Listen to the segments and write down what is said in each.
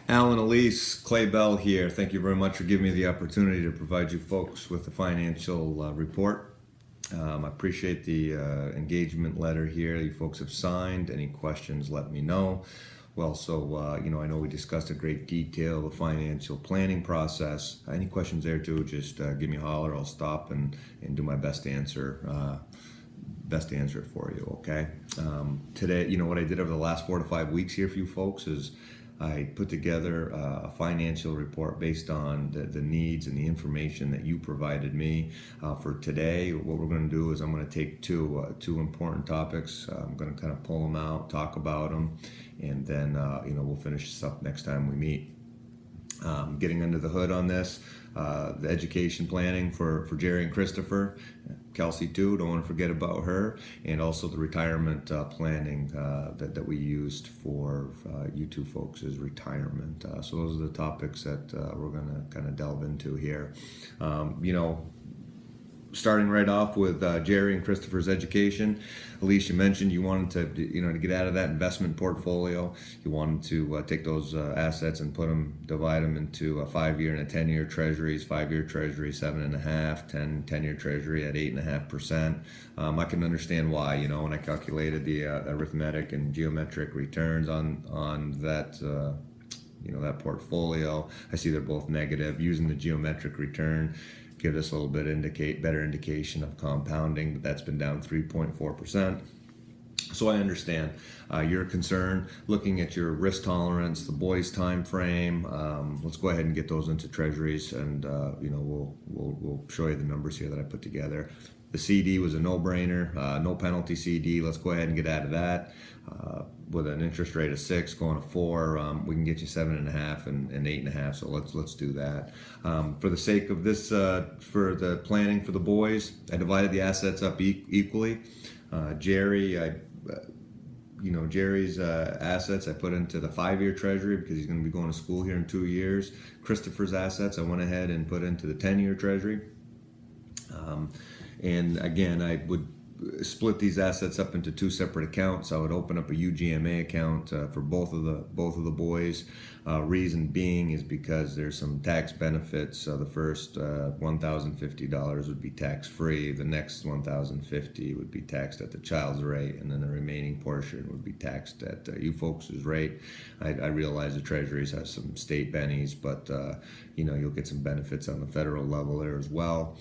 Alan, Elise, Clay Bell here. Thank you very much for giving me the opportunity to provide you folks with the financial report. I appreciate the engagement letter here you folks have signed. Any questions, let me know. Well, so, I know we discussed in great detail the financial planning process. Any questions there too, just give me a holler. I'll stop and do my best to answer it for you, okay? Today, what I did over the last 4 to 5 weeks here for you folks is I put together a financial report based on the needs and the information that you provided me. For today, what we're going to do is I'm going to take two important topics. I'm going to kind of pull them out, talk about them, and then we'll finish this up next time we meet. Getting under the hood on this, the education planning for Jerry and Christopher, Kelsey too, don't want to forget about her, and also the retirement planning that we used for you two folks' retirement. So those are the topics that we're going to kind of delve into here. Starting right off with Jerry and Christopher's education. Elise, you mentioned you wanted to get out of that investment portfolio. You wanted to take those assets and divide them into a 5-year and a 10-year treasuries. 5-year treasury 7.5%, 10-year treasury at 8.5%. I can understand why. When I calculated the arithmetic and geometric returns on that. That portfolio, I see they're both negative. Using the geometric return give us a little bit better indication of compounding, but that's been down 3.4%. So I understand your concern. Looking at your risk tolerance, the boys' time frame. Let's go ahead and get those into treasuries, and we'll show you the numbers here that I put together. The CD was a no-brainer, no penalty CD. Let's go ahead and get out of that. With an interest rate of 6 going to 4, we can get you 7.5 and 8.5. So let's do that. For the sake of this, for the planning for the boys, I divided the assets up equally. Jerry's assets I put into the 5-year treasury because he's going to be going to school here in 2 years. Christopher's assets I went ahead and put into the 10-year treasury. And again, I would split these assets up into 2 separate accounts. I would open up a UGMA account for both of the boys. Reason being is because there's some tax benefits. The first $1,050 would be tax free. The next $1,050 would be taxed at the child's rate, and then the remaining portion would be taxed at you folks' rate. I realize the treasuries have some state bennies, but you'll get some benefits on the federal level there as well.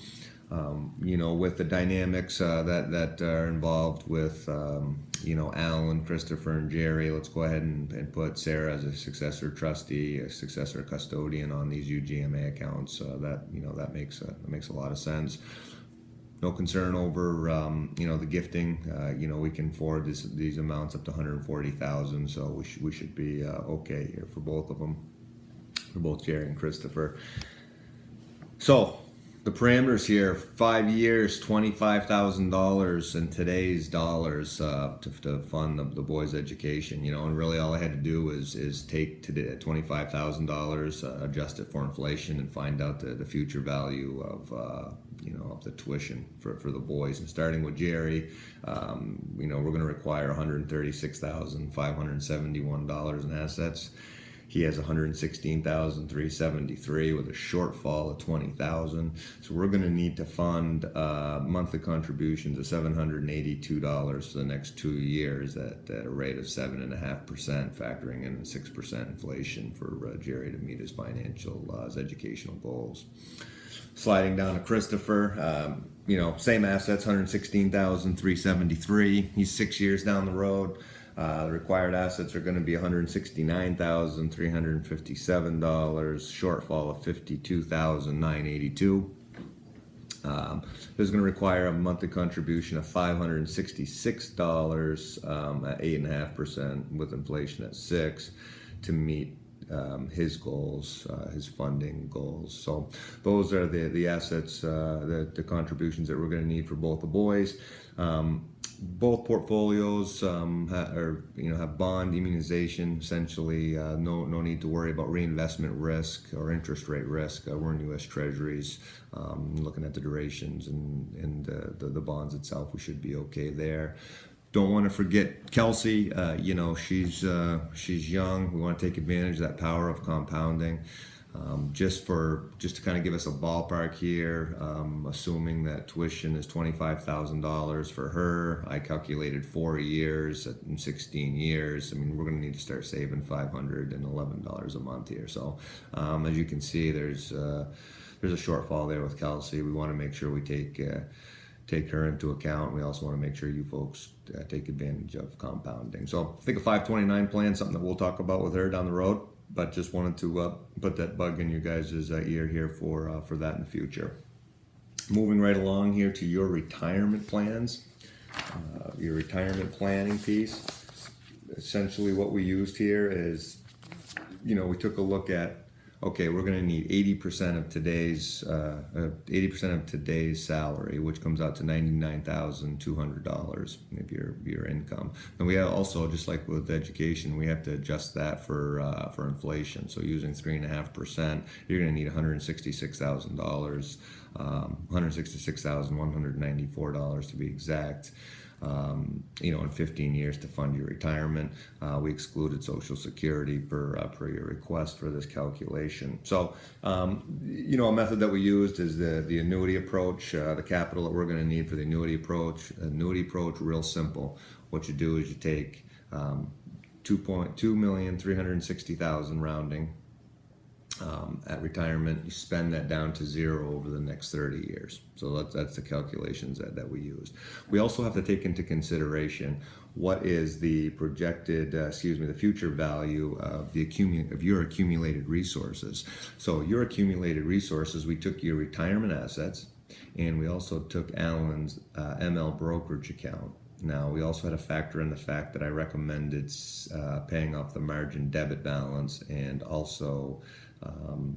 With the dynamics that are involved with, Alan, Christopher, and Jerry, let's go ahead and put Sarah as a successor trustee, a successor custodian on these UGMA accounts. That makes a lot of sense. No concern over, the gifting. We can forward these amounts up to $140,000, so we should be okay here for both of them, for both Jerry and Christopher. So, the parameters here: 5 years, $25,000 in today's dollars to fund the boys' education. And really all I had to do is take today $25,000, adjust it for inflation, and find out the future value of of the tuition for the boys. And starting with Jerry, we're going to require $136,571 in assets. He has $116,373 with a shortfall of $20,000. So we're going to need to fund monthly contributions of $782 for the next 2 years at a rate of 7.5%, factoring in 6% inflation for Jerry to meet his his educational goals. Sliding down to Christopher, same assets, $116,373. He's 6 years down the road. The required assets are going to be $169,357, shortfall of $52,982. This is going to require a monthly contribution of $566 at 8.5% with inflation at 6% to meet his goals, his funding goals. So those are the assets, the contributions that we're going to need for both the boys. Both portfolios have bond immunization. Essentially, no need to worry about reinvestment risk or interest rate risk. We're in U.S. Treasuries. Looking at the durations and the bonds itself, we should be okay there. Don't want to forget Kelsey. You know, she's young. We want to take advantage of that power of compounding. Just to kind of give us a ballpark here, assuming that tuition is $25,000 for her, I calculated 4 years in 16 years. I mean, we're going to need to start saving $511 a month here. So, as you can see, there's a shortfall there with Kelsey. We want to make sure we take her into account. We also want to make sure you folks take advantage of compounding. So I think a 529 plan, something that we'll talk about with her down the road, but just wanted to put that bug in you guys' ear here for that in the future. Moving right along here to your retirement plans, your retirement planning piece. Essentially what we used here is, you know, we took a look at, okay, we're going to need 80% of today's salary, which comes out to $99,200 of your income. And we also, just like with education, we have to adjust that for inflation. So using 3.5%, you're going to need $166,000, $166,194 to be exact. You know, in 15 years to fund your retirement. We excluded Social Security per your request for this calculation. So, you know, a method that we used is the annuity approach, the capital that we're going to need for the annuity approach. Annuity approach, real simple. What you do is you take $2,360,000 rounding. At retirement, you spend that down to zero over the next 30 years. So that's the calculations that we used. We also have to take into consideration what is the projected, the future value of your accumulated resources. So your accumulated resources, we took your retirement assets, and we also took Alan's ML brokerage account. Now, we also had to factor in the fact that I recommended paying off the margin debit balance and also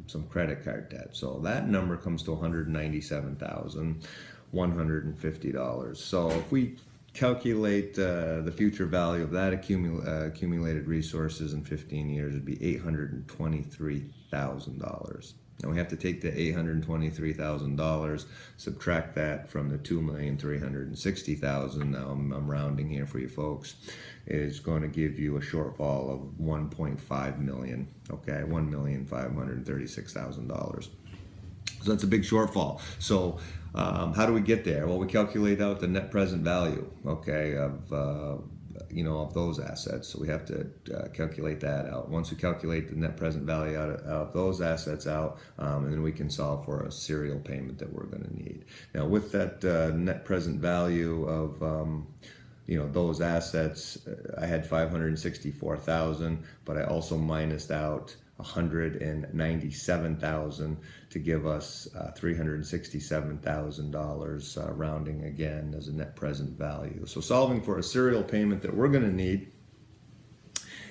some credit card debt. So that number comes to $197,150. So if we calculate the future value of that accumulated resources in 15 years, it'd be $823,000. Now we have to take the $823,000, subtract that from the $2,360,000. Now I'm rounding here for you folks. Is going to give you a shortfall of $1.5 million. Okay, $1,536,000. So that's a big shortfall. So how do we get there? Well, we calculate out the net present value. Okay, of those assets. So we have to calculate that out. Once we calculate the net present value out of those assets out, and then we can solve for a serial payment that we're going to need. Now with that net present value of those assets, I had $564,000, but I also minused out $197,000 to give us $367,000, rounding again as a net present value. So solving for a serial payment that we're going to need,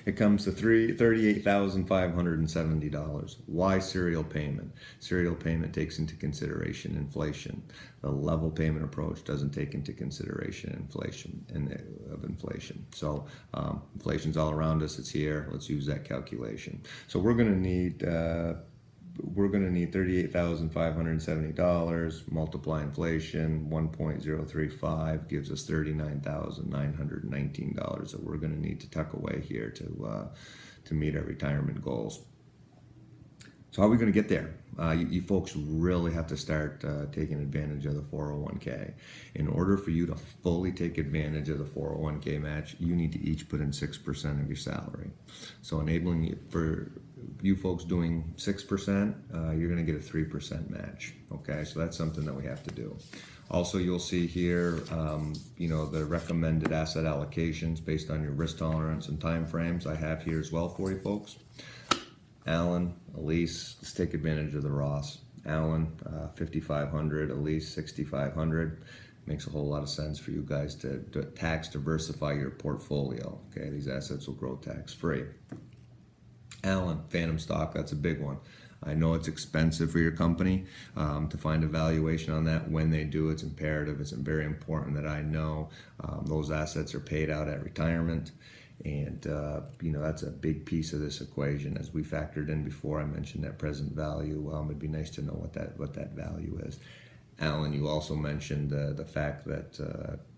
it comes to $38,570. Why serial payment? Serial payment takes into consideration inflation. The level payment approach doesn't take into consideration inflation. So inflation's all around us. It's here. Let's use that calculation. So we're going to need $38,570, multiply inflation, 1.035 gives us $39,919 that we're going to need to tuck away here to meet our retirement goals. So how are we going to get there? You folks really have to start taking advantage of the 401k. In order for you to fully take advantage of the 401k match, you need to each put in 6% of your salary. So enabling you for you folks doing 6%, you're going to get a 3% match. Okay, so that's something that we have to do. Also, you'll see here, the recommended asset allocations based on your risk tolerance and time frames. I have here as well for you folks. Alan, Elise, let's take advantage of the Ross. Alan, 5,500, Elise, 6,500. Makes a whole lot of sense for you guys to tax diversify your portfolio. Okay, these assets will grow tax free. Alan, phantom stock, that's a big one. I know it's expensive for your company to find a valuation on that. When they do, it's imperative. It's very important that I know those assets are paid out at retirement. And, that's a big piece of this equation. As we factored in before, I mentioned that present value. It'd be nice to know what that value is. Alan, you also mentioned the fact that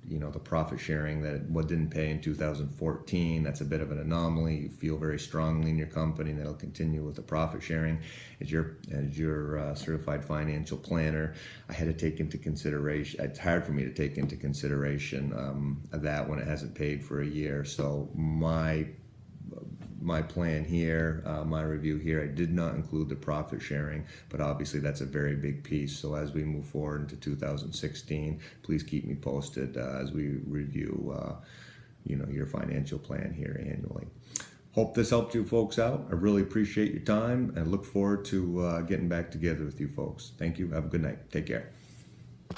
the profit sharing that what didn't pay in 2014. That's a bit of an anomaly. You feel very strongly in your company that it'll continue with the profit sharing. As your certified financial planner, I had to take into consideration. It's hard for me to take into consideration that when it hasn't paid for a year. So my plan here, my review here, I did not include the profit sharing, but obviously that's a very big piece. So as we move forward into 2016, please keep me posted as we review, your financial plan here annually. Hope this helped you folks out. I really appreciate your time and look forward to getting back together with you folks. Thank you. Have a good night. Take care.